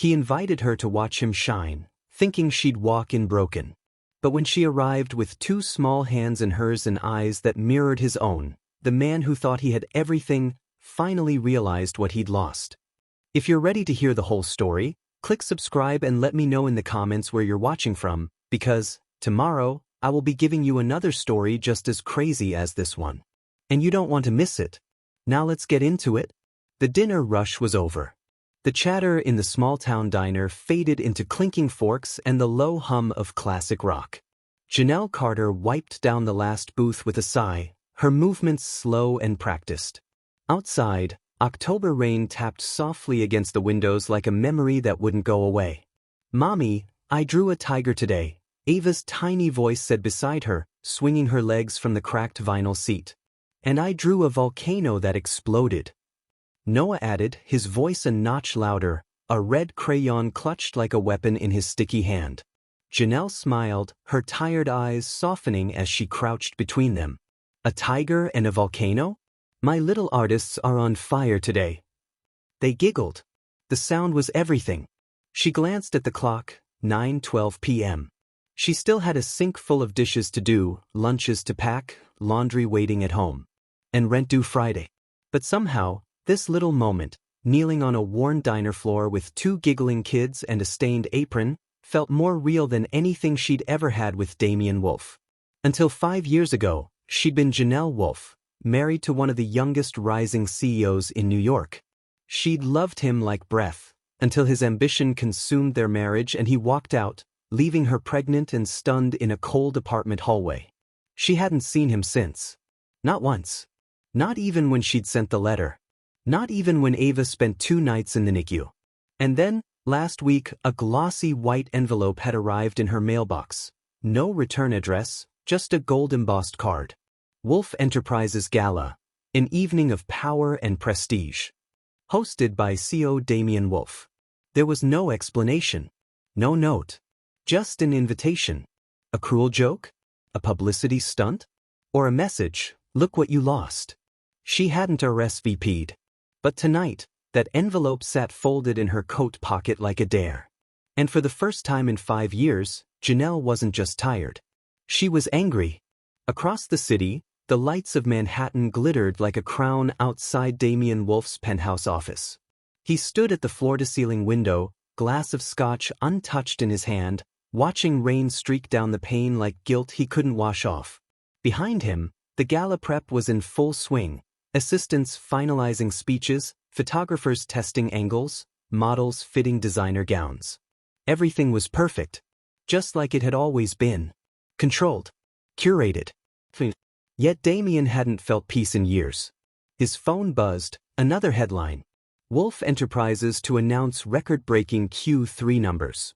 He invited her to watch him shine, thinking she'd walk in broken. But when she arrived with two small hands in hers and eyes that mirrored his own, the man who thought he had everything finally realized what he'd lost. If you're ready to hear the whole story, click subscribe and let me know in the comments where you're watching from, because tomorrow I will be giving you another story just as crazy as this one. And you don't want to miss it. Now let's get into it. The dinner rush was over. The chatter in the small-town diner faded into clinking forks and the low hum of classic rock. Janelle Carter wiped down the last booth with a sigh, her movements slow and practiced. Outside, October rain tapped softly against the windows like a memory that wouldn't go away. "Mommy, I drew a tiger today," Ava's tiny voice said beside her, swinging her legs from the cracked vinyl seat. "And I drew a volcano that exploded." Noah added, his voice a notch louder, a red crayon clutched like a weapon in his sticky hand. Janelle smiled, her tired eyes softening as she crouched between them. "A tiger and a volcano? My little artists are on fire today." They giggled. The sound was everything. She glanced at the clock, 9:12 p.m. She still had a sink full of dishes to do, lunches to pack, laundry waiting at home. And rent due Friday. But somehow, this little moment, kneeling on a worn diner floor with two giggling kids and a stained apron, felt more real than anything she'd ever had with Damian Wolf. Until 5 years ago, she'd been Janelle Wolf, married to one of the youngest rising CEOs in New York. She'd loved him like breath, until his ambition consumed their marriage and he walked out, leaving her pregnant and stunned in a cold apartment hallway. She hadn't seen him since. Not once. Not even when she'd sent the letter. Not even when Ava spent 2 nights in the NICU. And then, last week, a glossy white envelope had arrived in her mailbox. No return address, just a gold-embossed card. Wolf Enterprises Gala, an evening of power and prestige. Hosted by CEO Damian Wolf. There was no explanation. No note. Just an invitation. A cruel joke? A publicity stunt? Or a message, "Look what you lost." She hadn't RSVP'd. But tonight, that envelope sat folded in her coat pocket like a dare. And for the first time in 5 years, Janelle wasn't just tired. She was angry. Across the city, the lights of Manhattan glittered like a crown outside Damian Wolf's penthouse office. He stood at the floor-to-ceiling window, glass of scotch untouched in his hand, watching rain streak down the pane like guilt he couldn't wash off. Behind him, the gala prep was in full swing, assistants finalizing speeches, photographers testing angles, models fitting designer gowns. Everything was perfect, just like it had always been. Controlled. Curated. Yet Damian hadn't felt peace in years. His phone buzzed, another headline. Wolf Enterprises to announce record-breaking Q3 numbers.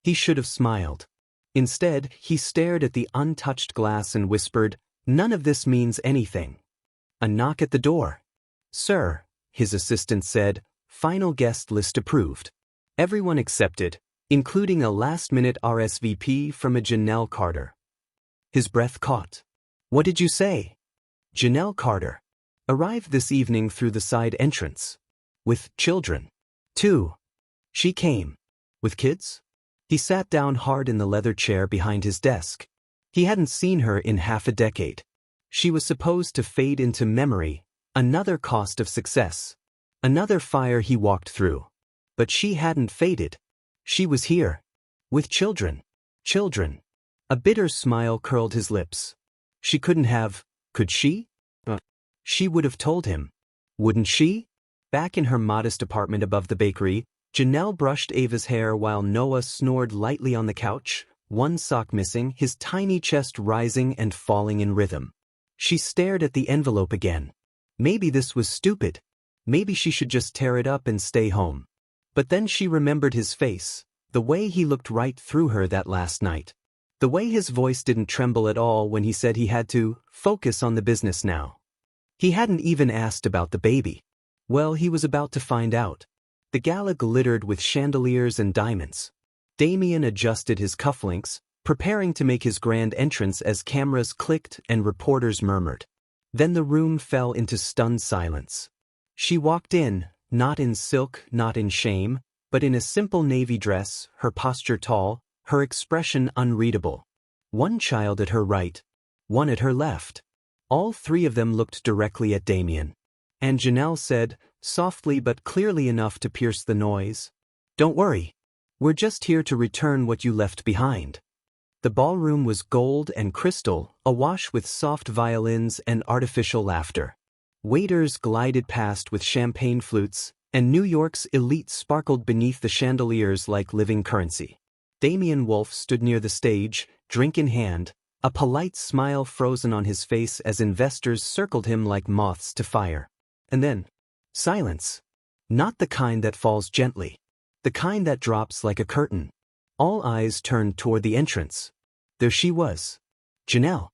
He should have smiled. Instead, he stared at the untouched glass and whispered, "None of this means anything." A knock at the door. "Sir," his assistant said, "final guest list approved." Everyone accepted, including a last-minute RSVP from a Janelle Carter. His breath caught. "What did you say?" Janelle Carter. Arrived this evening through the side entrance. With children. 2. She came. With kids? He sat down hard in the leather chair behind his desk. He hadn't seen her in half a decade. She was supposed to fade into memory, another cost of success. Another fire he walked through. But she hadn't faded. She was here. With children. Children. A bitter smile curled his lips. She couldn't have, could she? She would have told him. Wouldn't she? Back in her modest apartment above the bakery, Janelle brushed Ava's hair while Noah snored lightly on the couch, one sock missing, his tiny chest rising and falling in rhythm. She stared at the envelope again. Maybe this was stupid. Maybe she should just tear it up and stay home. But then she remembered his face, the way he looked right through her that last night. The way his voice didn't tremble at all when he said he had to focus on the business now. He hadn't even asked about the baby. Well, he was about to find out. The gala glittered with chandeliers and diamonds. Damian adjusted his cufflinks, preparing to make his grand entrance as cameras clicked and reporters murmured. Then the room fell into stunned silence. She walked in, not in silk, not in shame, but in a simple navy dress, her posture tall, her expression unreadable. One child at her right, one at her left. All three of them looked directly at Damien. And Janelle said, softly but clearly enough to pierce the noise, "Don't worry. We're just here to return what you left behind." The ballroom was gold and crystal, awash with soft violins and artificial laughter. Waiters glided past with champagne flutes, and New York's elite sparkled beneath the chandeliers like living currency. Damien Wolfe stood near the stage, drink in hand, a polite smile frozen on his face as investors circled him like moths to fire. And then, silence. Not the kind that falls gently. The kind that drops like a curtain. All eyes turned toward the entrance. There she was. Janelle.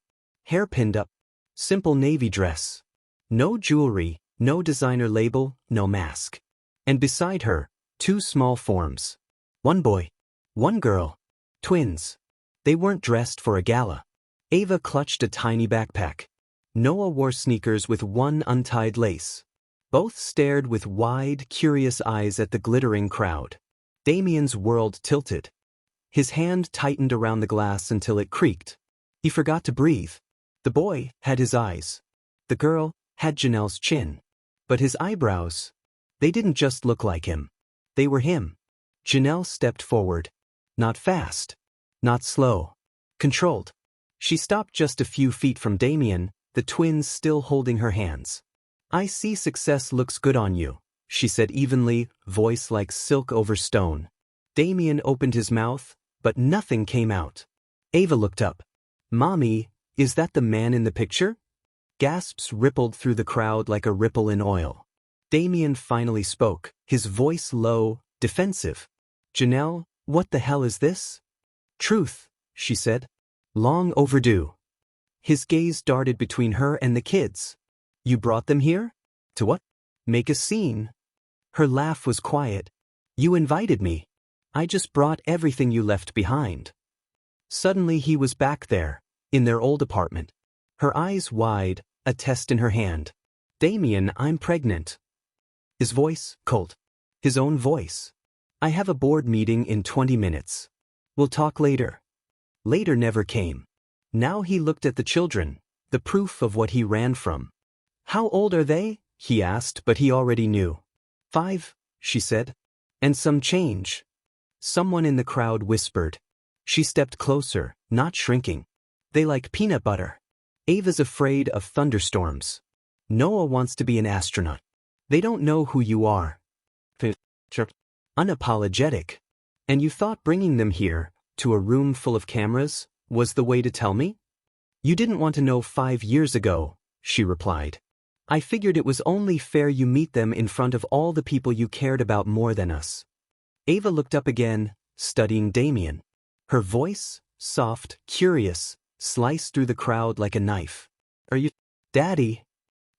Hair pinned up. Simple navy dress. No jewelry, no designer label, no mask. And beside her, two small forms. One boy. One girl. Twins. They weren't dressed for a gala. Ava clutched a tiny backpack. Noah wore sneakers with one untied lace. Both stared with wide, curious eyes at the glittering crowd. Damien's world tilted. His hand tightened around the glass until it creaked. He forgot to breathe. The boy had his eyes. The girl had Janelle's chin. But his eyebrows, they didn't just look like him. They were him. Janelle stepped forward. Not fast. Not slow. Controlled. She stopped just a few feet from Damien, the twins still holding her hands. "I see success looks good on you," she said evenly, voice like silk over stone. Damien opened his mouth, but nothing came out. Ava looked up. "Mommy, is that the man in the picture?" Gasps rippled through the crowd like a ripple in oil. Damien finally spoke, his voice low, defensive. "Janelle, what the hell is this?" "Truth," she said. "Long overdue." His gaze darted between her and the kids. "You brought them here? To what? Make a scene?" Her laugh was quiet. "You invited me. I just brought everything you left behind." Suddenly he was back there, in their old apartment. Her eyes wide, a test in her hand. "Damien, I'm pregnant." His voice, cold. His own voice. "I have a board meeting in 20 minutes. We'll talk later." Later never came. Now he looked at the children, the proof of what he ran from. "How old are they?" he asked, but he already knew. 5, she said. "And some change." Someone in the crowd whispered. She stepped closer, not shrinking. "They like peanut butter." Ava's afraid of thunderstorms. Noah wants to be an astronaut. They don't know who you are. Unapologetic. "And you thought bringing them here, to a room full of cameras, was the way to tell me?" "You didn't want to know 5 years ago," she replied. "I figured it was only fair you meet them in front of all the people you cared about more than us." Ava looked up again, studying Damien. Her voice, soft, curious, sliced through the crowd like a knife. "Are you, Daddy?"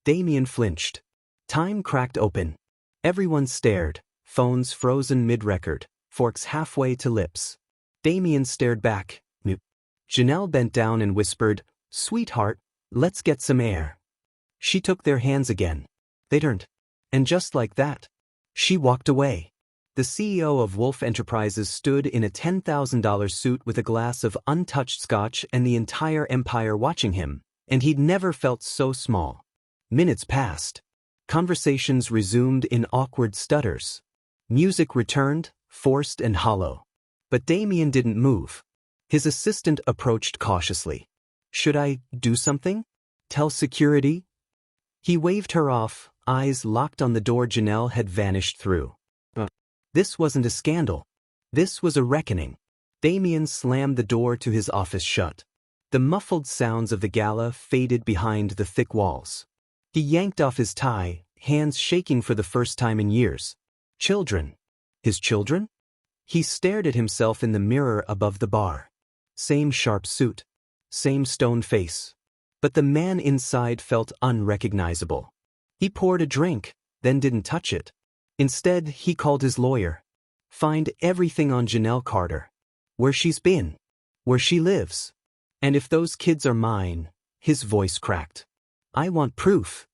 Damien flinched. Time cracked open. Everyone stared, phones frozen mid-record, forks halfway to lips. Damien stared back. Janelle bent down and whispered, "Sweetheart, let's get some air." She took their hands again. They turned. And just like that, she walked away. The CEO of Wolfe Enterprises stood in a $10,000 suit with a glass of untouched scotch and the entire empire watching him, and he'd never felt so small. Minutes passed. Conversations resumed in awkward stutters. Music returned, forced and hollow. But Damien didn't move. His assistant approached cautiously. "Should I do something? Tell security?" He waved her off, eyes locked on the door Janelle had vanished through. This wasn't a scandal. This was a reckoning. Damien slammed the door to his office shut. The muffled sounds of the gala faded behind the thick walls. He yanked off his tie, hands shaking for the first time in years. Children. His children? He stared at himself in the mirror above the bar. Same sharp suit. Same stone face. But the man inside felt unrecognizable. He poured a drink, then didn't touch it. Instead, he called his lawyer. "Find everything on Janelle Carter. Where she's been. Where she lives. And if those kids are mine," his voice cracked. "I want proof."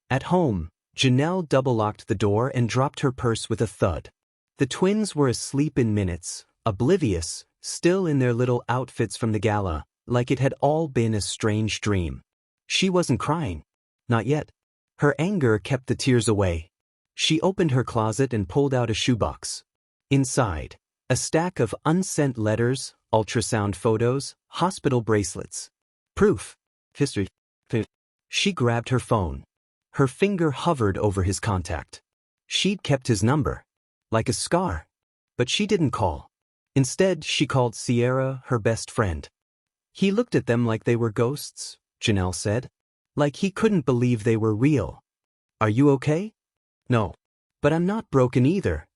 At home, Janelle double-locked the door and dropped her purse with a thud. The twins were asleep in minutes, oblivious, still in their little outfits from the gala, like it had all been a strange dream. She wasn't crying. Not yet. Her anger kept the tears away. She opened her closet and pulled out a shoebox. Inside, a stack of unsent letters, ultrasound photos, hospital bracelets. Proof. History. She grabbed her phone. Her finger hovered over his contact. She'd kept his number. Like a scar. But she didn't call. Instead, she called Sierra, her best friend. He looked at them like they were ghosts, Janelle said. Like he couldn't believe they were real. Are you okay? No. But I'm not broken either.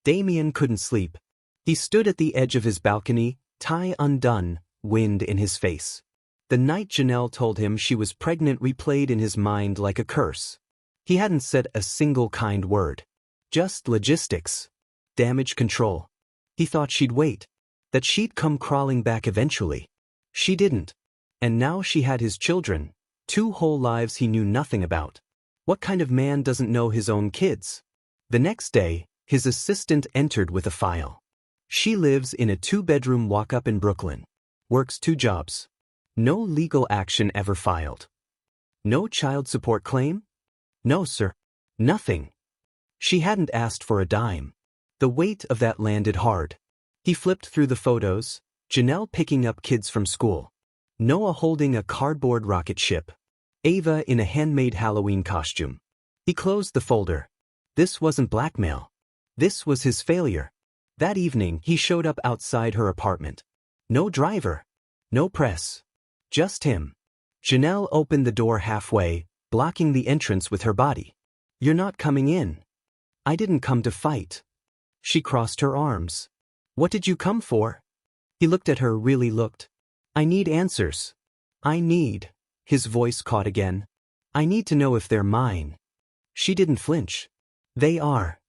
Damien couldn't sleep. He stood at the edge of his balcony, tie undone, wind in his face. The night Janelle told him she was pregnant replayed in his mind like a curse. He hadn't said a single kind word. Just logistics. Damage control. He thought she'd wait. That she'd come crawling back eventually. She didn't. And now she had his children. 2 whole lives he knew nothing about. What kind of man doesn't know his own kids? The next day, his assistant entered with a file. She lives in a 2-bedroom walk-up in Brooklyn. Works 2 jobs. No legal action ever filed. No child support claim? No, sir. Nothing. She hadn't asked for a dime. The weight of that landed hard. He flipped through the photos, Janelle picking up kids from school. Noah holding a cardboard rocket ship. Ava in a handmade Halloween costume. He closed the folder. This wasn't blackmail. This was his failure. That evening, he showed up outside her apartment. No driver. No press. Just him. Janelle opened the door halfway, blocking the entrance with her body. You're not coming in. I didn't come to fight. She crossed her arms. What did you come for? He looked at her, really looked. I need answers. I need. His voice caught again. I need to know if they're mine. She didn't flinch. They are.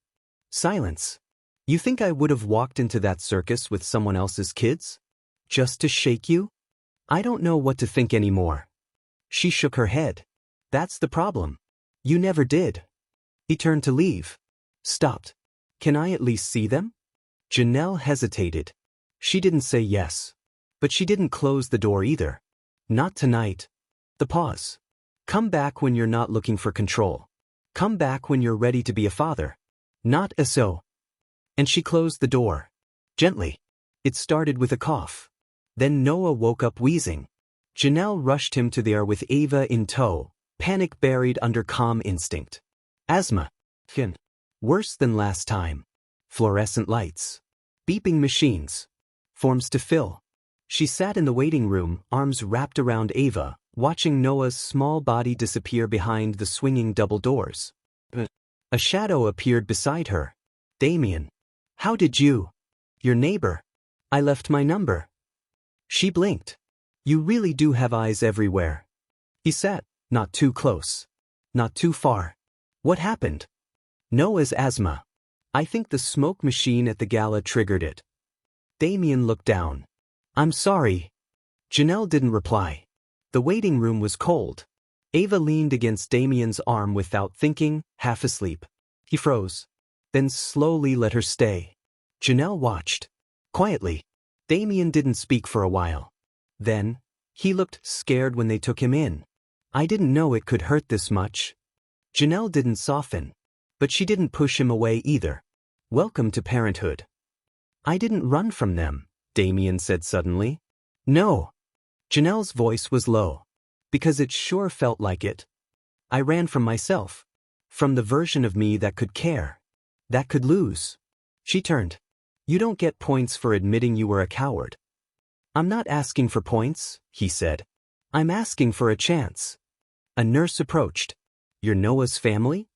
Silence. You think I would have walked into that circus with someone else's kids? Just to shake you? I don't know what to think anymore. She shook her head. That's the problem. You never did. He turned to leave. Stopped. Can I at least see them? Janelle hesitated. She didn't say yes. But she didn't close the door either. Not tonight. The pause. Come back when you're not looking for control. Come back when you're ready to be a father. Not a so. And she closed the door. Gently. It started with a cough. Then Noah woke up wheezing. Janelle rushed him to there with Ava in tow, panic buried under calm instinct. Asthma. Fin. Worse than last time. Fluorescent lights. Beeping machines. Forms to fill. She sat in the waiting room, arms wrapped around Ava, watching Noah's small body disappear behind the swinging double doors. A shadow appeared beside her. Damien. How did you? Your neighbor. I left my number. She blinked. You really do have eyes everywhere. He sat, not too close. Not too far. What happened? Noah's asthma. I think the smoke machine at the gala triggered it. Damien looked down. I'm sorry. Janelle didn't reply. The waiting room was cold. Ava leaned against Damien's arm without thinking, half asleep. He froze. Then slowly let her stay. Janelle watched. Quietly. Damien didn't speak for a while. Then, he looked scared when they took him in. I didn't know it could hurt this much. Janelle didn't soften. But she didn't push him away either. Welcome to parenthood. I didn't run from them, Damien said suddenly. No. Janelle's voice was low. Because it sure felt like it. I ran from myself. From the version of me that could care. That could lose. She turned. You don't get points for admitting you were a coward. I'm not asking for points, he said. I'm asking for a chance. A nurse approached. You're Noah's family?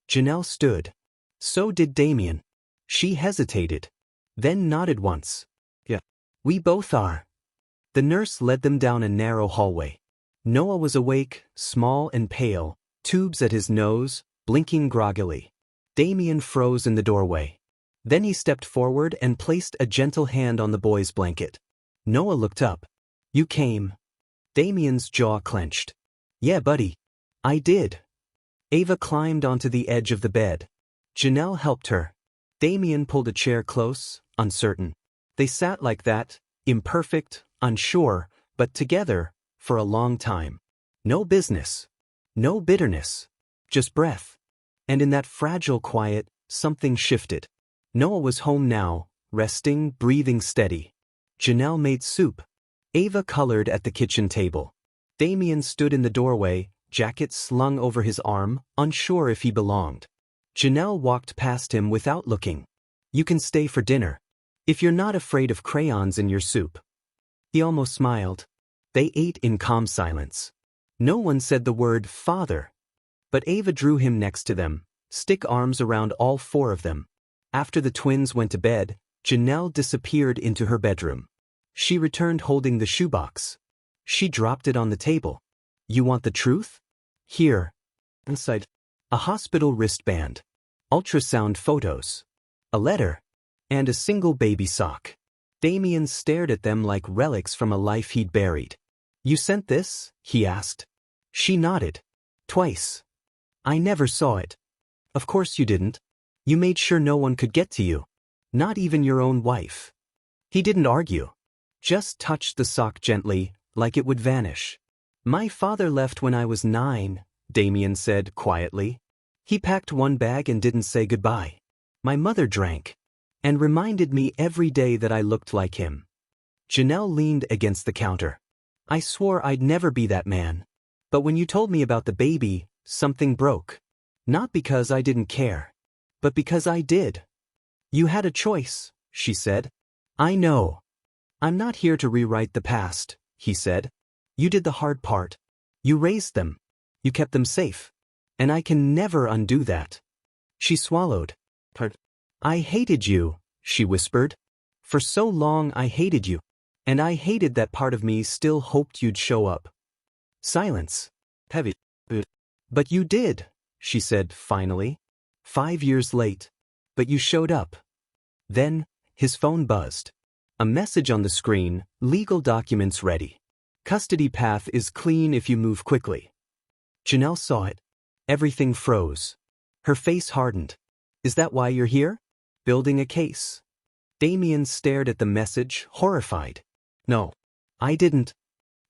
Janelle stood. So did Damien. She hesitated. Then nodded once. Yeah. We both are. The nurse led them down a narrow hallway. Noah was awake, small and pale, tubes at his nose, blinking groggily. Damien froze in the doorway. Then he stepped forward and placed a gentle hand on the boy's blanket. Noah looked up. You came. Damien's jaw clenched. Yeah, buddy. I did. Ava climbed onto the edge of the bed. Janelle helped her. Damien pulled a chair close, uncertain. They sat like that, imperfect, unsure, but together, for a long time. No business. No bitterness. Just breath. And in that fragile quiet, something shifted. Noah was home now, resting, breathing steady. Janelle made soup. Ava colored at the kitchen table. Damien stood in the doorway, jacket slung over his arm, unsure if he belonged. Janelle walked past him without looking. You can stay for dinner. If you're not afraid of crayons in your soup. He almost smiled. They ate in calm silence. No one said the word father. But Ava drew him next to them, stick arms around all four of them. After the twins went to bed, Janelle disappeared into her bedroom. She returned holding the shoebox. She dropped it on the table. You want the truth? Here. Inside. A hospital wristband. Ultrasound photos. A letter. And a single baby sock. Damien stared at them like relics from a life he'd buried. You sent this? He asked. She nodded. Twice. I never saw it. Of course you didn't. You made sure no one could get to you. Not even your own wife. He didn't argue. Just touched the sock gently, like it would vanish. My father left when I was 9, Damien said quietly. He packed one bag and didn't say goodbye. My mother drank. And reminded me every day that I looked like him. Janelle leaned against the counter. I swore I'd never be that man. But when you told me about the baby, something broke. Not because I didn't care. But because I did. You had a choice, she said. I know. I'm not here to rewrite the past, he said. You did the hard part. You raised them. You kept them safe. And I can never undo that. She swallowed. I hated you, she whispered. For so long I hated you. And I hated that part of me still hoped you'd show up. Silence. Heavy. But you did, she said finally. 5 years late. But you showed up. Then, his phone buzzed. A message on the screen, legal documents ready. Custody path is clean if you move quickly. Janelle saw it. Everything froze. Her face hardened. Is that why you're here? Building a case. Damien stared at the message, horrified. No. I didn't.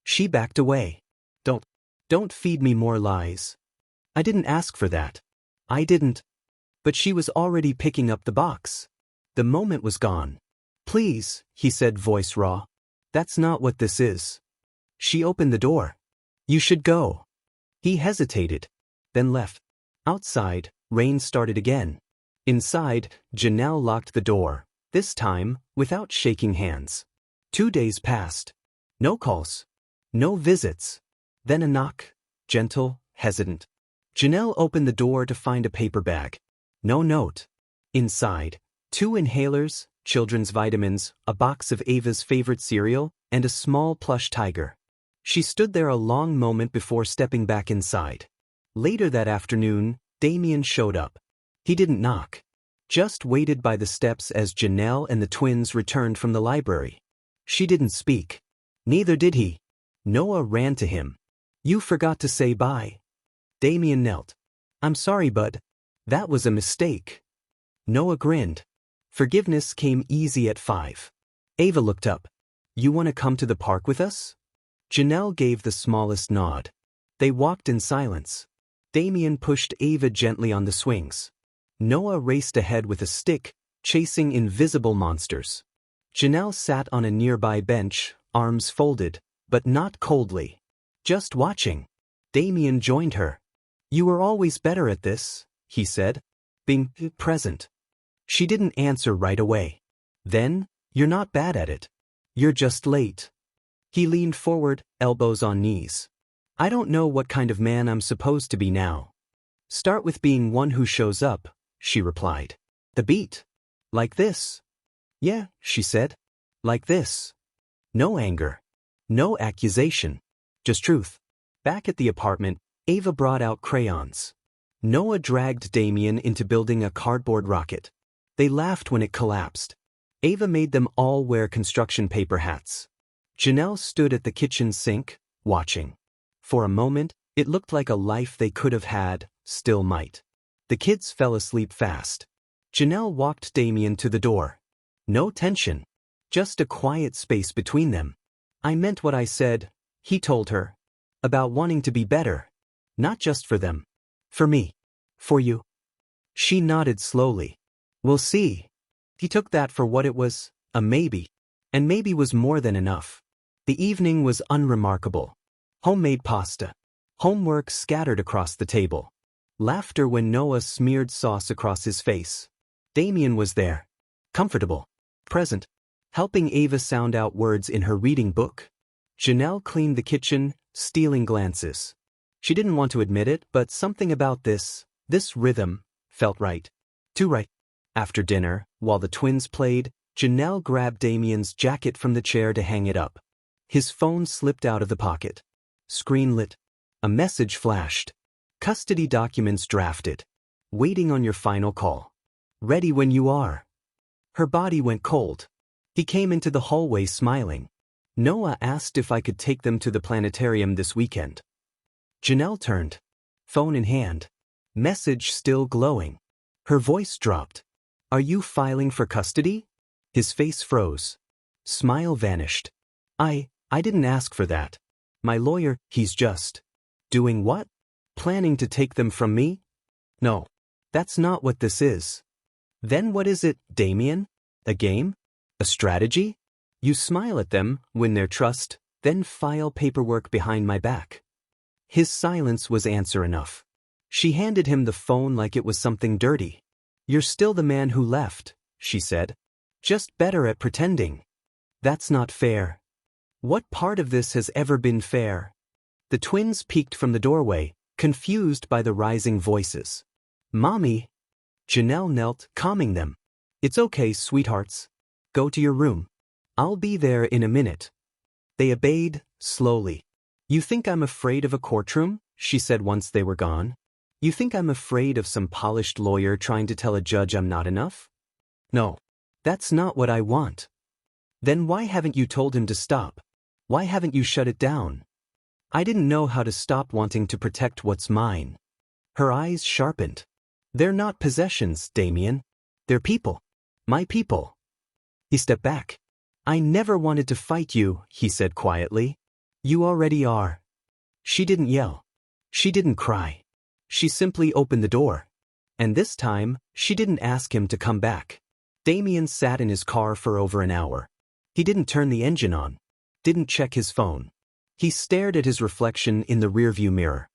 She backed away. Don't feed me more lies. I didn't ask for that. I didn't. But she was already picking up the box. The moment was gone. Please, he said, voice raw. That's not what this is. She opened the door. You should go. He hesitated. Then left. Outside, rain started again. Inside, Janelle locked the door, this time, without shaking hands. 2 days passed. No calls. No visits. Then a knock. Gentle, hesitant. Janelle opened the door to find a paper bag. No note. Inside, 2 inhalers, children's vitamins, a box of Ava's favorite cereal, and a small plush tiger. She stood there a long moment before stepping back inside. Later that afternoon, Damien showed up. He didn't knock. Just waited by the steps as Janelle and the twins returned from the library. She didn't speak. Neither did he. Noah ran to him. You forgot to say bye. Damien knelt. I'm sorry, bud. That was a mistake. Noah grinned. Forgiveness came easy at 5. Ava looked up. You want to come to the park with us? Janelle gave the smallest nod. They walked in silence. Damien pushed Ava gently on the swings. Noah raced ahead with a stick, chasing invisible monsters. Janelle sat on a nearby bench, arms folded, but not coldly. Just watching. Damien joined her. You were always better at this, he said. Being present. She didn't answer right away. Then, you're not bad at it. You're just late. He leaned forward, elbows on knees. I don't know what kind of man I'm supposed to be now. Start with being one who shows up, she replied. The beat. Like this. Yeah, she said. Like this. No anger. No accusation. Just truth. Back at the apartment, Ava brought out crayons. Noah dragged Damien into building a cardboard rocket. They laughed when it collapsed. Ava made them all wear construction paper hats. Janelle stood at the kitchen sink, watching. For a moment, it looked like a life they could have had, still might. The kids fell asleep fast. Janelle walked Damien to the door. No tension. Just a quiet space between them. I meant what I said, he told her. About wanting to be better. Not just for them. For me. For you. She nodded slowly. We'll see. He took that for what it was, a maybe. And maybe was more than enough. The evening was unremarkable. Homemade pasta. Homework scattered across the table. Laughter when Noah smeared sauce across his face. Damien was there. Comfortable. Present. Helping Ava sound out words in her reading book. Janelle cleaned the kitchen, stealing glances. She didn't want to admit it, but something about this rhythm, felt right. Too right. After dinner, while the twins played, Janelle grabbed Damien's jacket from the chair to hang it up. His phone slipped out of the pocket. Screen lit. A message flashed. Custody documents drafted. Waiting on your final call. Ready when you are. Her body went cold. He came into the hallway smiling. Noah asked if I could take them to the planetarium this weekend. Janelle turned. Phone in hand. Message still glowing. Her voice dropped. Are you filing for custody? His face froze. Smile vanished. I didn't ask for that. My lawyer, he's just. Doing what? Planning to take them from me? No. That's not what this is. Then what is it, Damien? A game? A strategy? You smile at them, win their trust, then file paperwork behind my back. His silence was answer enough. She handed him the phone like it was something dirty. You're still the man who left, she said. Just better at pretending. That's not fair. What part of this has ever been fair? The twins peeked from the doorway, confused by the rising voices. Mommy. Janelle knelt, calming them. It's okay, sweethearts. Go to your room. I'll be there in a minute. They obeyed, slowly. You think I'm afraid of a courtroom? She said once they were gone. You think I'm afraid of some polished lawyer trying to tell a judge I'm not enough? No. That's not what I want. Then why haven't you told him to stop? Why haven't you shut it down? I didn't know how to stop wanting to protect what's mine. Her eyes sharpened. They're not possessions, Damien. They're people. My people. He stepped back. I never wanted to fight you, he said quietly. You already are. She didn't yell. She didn't cry. She simply opened the door. And this time, she didn't ask him to come back. Damien sat in his car for over an hour. He didn't turn the engine on. Didn't check his phone. He stared at his reflection in the rearview mirror.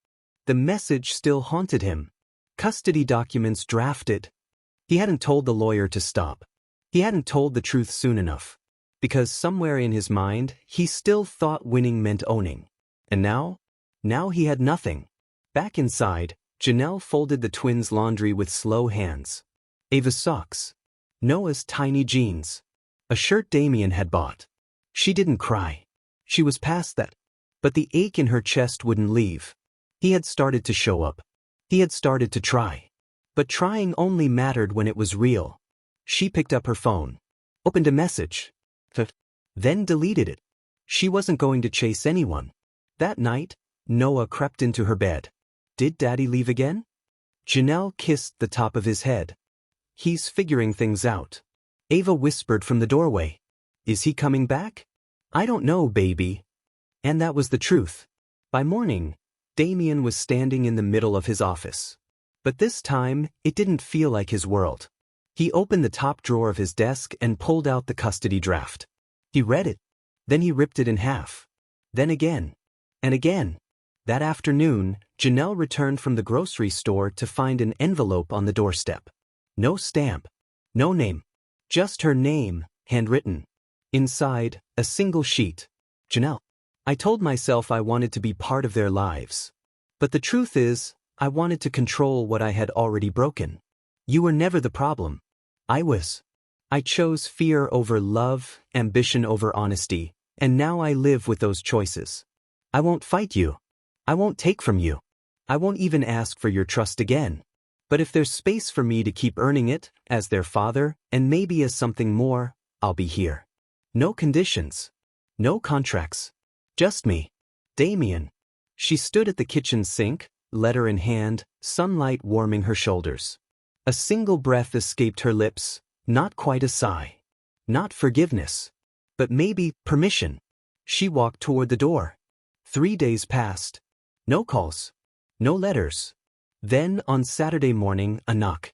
The message still haunted him. Custody documents drafted. He hadn't told the lawyer to stop. He hadn't told the truth soon enough. Because somewhere in his mind, he still thought winning meant owning. And now? Now he had nothing. Back inside, Janelle folded the twins' laundry with slow hands. Ava's socks. Noah's tiny jeans. A shirt Damien had bought. She didn't cry. She was past that. But the ache in her chest wouldn't leave. He had started to show up. He had started to try. But trying only mattered when it was real. She picked up her phone. Opened a message. Then deleted it. She wasn't going to chase anyone. That night, Noah crept into her bed. Did Daddy leave again? Janelle kissed the top of his head. He's figuring things out. Ava whispered from the doorway. Is he coming back? I don't know, baby. And that was the truth. By morning, Damien was standing in the middle of his office. But this time, it didn't feel like his world. He opened the top drawer of his desk and pulled out the custody draft. He read it. Then he ripped it in half. Then again. And again. That afternoon, Janelle returned from the grocery store to find an envelope on the doorstep. No stamp. No name. Just her name, handwritten. Inside, a single sheet. Janelle. I told myself I wanted to be part of their lives. But the truth is, I wanted to control what I had already broken. You were never the problem. I was. I chose fear over love, ambition over honesty, and now I live with those choices. I won't fight you. I won't take from you. I won't even ask for your trust again. But if there's space for me to keep earning it, as their father, and maybe as something more, I'll be here. No conditions. No contracts. Just me. Damien. She stood at the kitchen sink, letter in hand, sunlight warming her shoulders. A single breath escaped her lips, not quite a sigh. Not forgiveness. But maybe permission. She walked toward the door. 3 days passed. No calls. No letters. Then, on Saturday morning, a knock.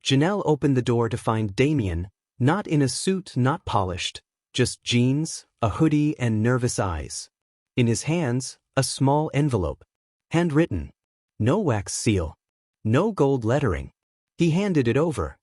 Janelle opened the door to find Damien, not in a suit, not polished, just jeans, a hoodie, and nervous eyes. In his hands, a small envelope. Handwritten. No wax seal. No gold lettering. He handed it over.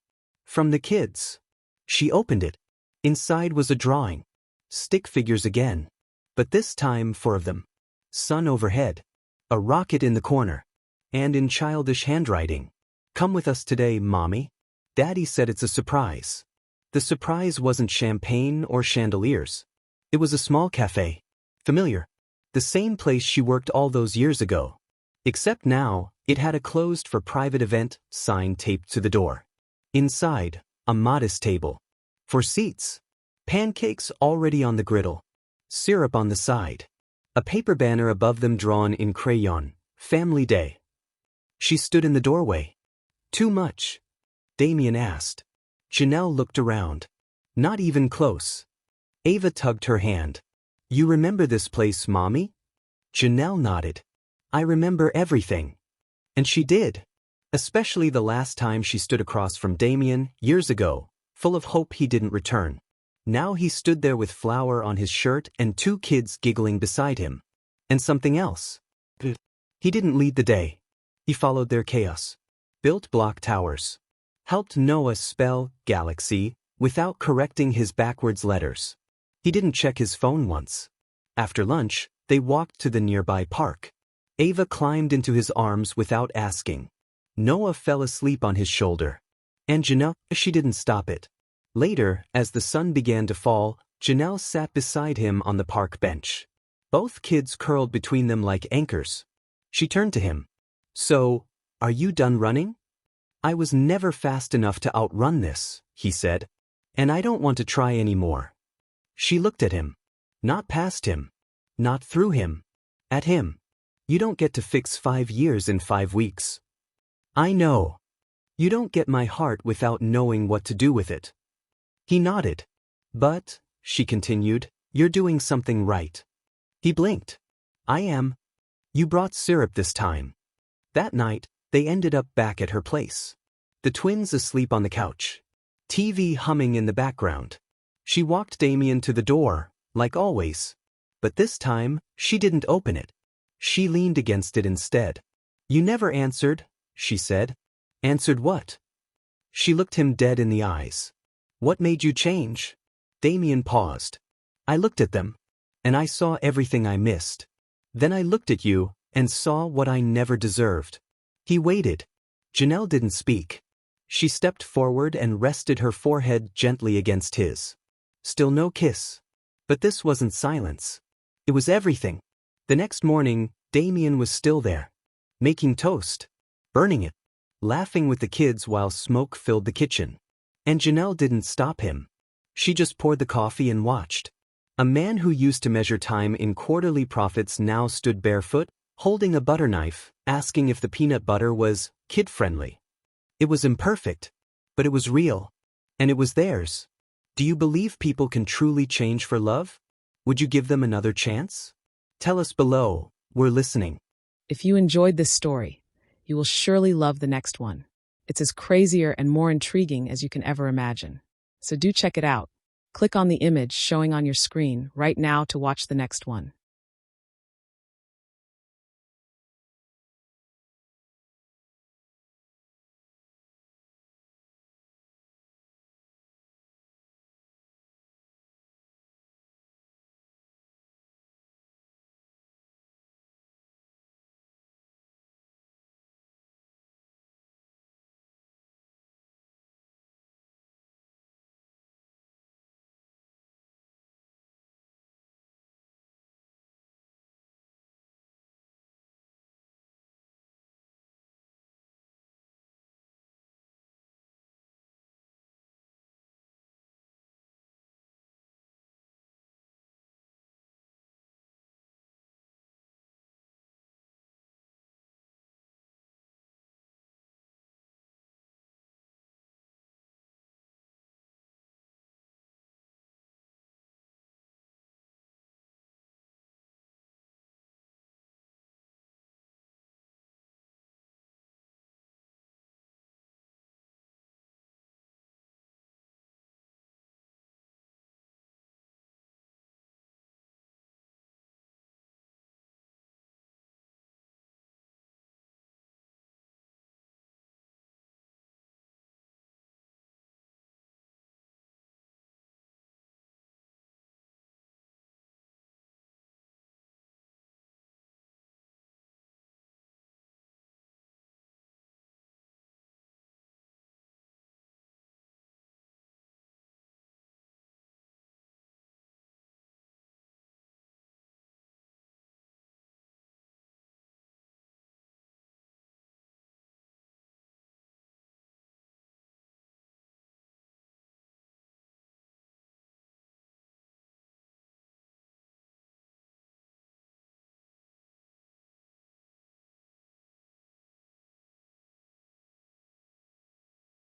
From the kids. She opened it. Inside was a drawing. Stick figures again. But this time 4 of them. Sun overhead. A rocket in the corner. And in childish handwriting. Come with us today, Mommy. Daddy said it's a surprise. The surprise wasn't champagne or chandeliers. It was a small cafe. Familiar. The same place she worked all those years ago. Except now, it had a closed for private event sign taped to the door. Inside, a modest table. 4 seats. Pancakes already on the griddle. Syrup on the side. A paper banner above them drawn in crayon. Family Day. She stood in the doorway. Too much? Damien asked. Janelle looked around. Not even close. Ava tugged her hand. You remember this place, Mommy? Janelle nodded. I remember everything. And she did. Especially the last time she stood across from Damien, years ago, full of hope he didn't return. Now he stood there with flour on his shirt and 2 kids giggling beside him. And something else. He didn't lead the day. He followed their chaos. Built block towers. Helped Noah spell galaxy without correcting his backwards letters. He didn't check his phone once. After lunch, they walked to the nearby park. Ava climbed into his arms without asking. Noah fell asleep on his shoulder. And Janelle, she didn't stop it. Later, as the sun began to fall, Janelle sat beside him on the park bench. Both kids curled between them like anchors. She turned to him. So, are you done running? I was never fast enough to outrun this, he said. And I don't want to try anymore. She looked at him. Not past him. Not through him. At him. You don't get to fix 5 years in 5 weeks. I know. You don't get my heart without knowing what to do with it. He nodded. But, she continued, you're doing something right. He blinked. I am. You brought syrup this time. That night, they ended up back at her place. The twins asleep on the couch. TV humming in the background. She walked Damien to the door, like always. But this time, she didn't open it. She leaned against it instead. You never answered, she said. Answered what? She looked him dead in the eyes. What made you change? Damien paused. I looked at them. And I saw everything I missed. Then I looked at you, and saw what I never deserved. He waited. Janelle didn't speak. She stepped forward and rested her forehead gently against his. Still no kiss. But this wasn't silence. It was everything. The next morning, Damien was still there. Making toast. Burning it. Laughing with the kids while smoke filled the kitchen. And Janelle didn't stop him. She just poured the coffee and watched. A man who used to measure time in quarterly profits now stood barefoot, holding a butter knife, asking if the peanut butter was kid-friendly. It was imperfect, but it was real. And it was theirs. Do you believe people can truly change for love? Would you give them another chance? Tell us below. We're listening. If you enjoyed this story, you will surely love the next one. It's as crazier and more intriguing as you can ever imagine. So do check it out. Click on the image showing on your screen right now to watch the next one.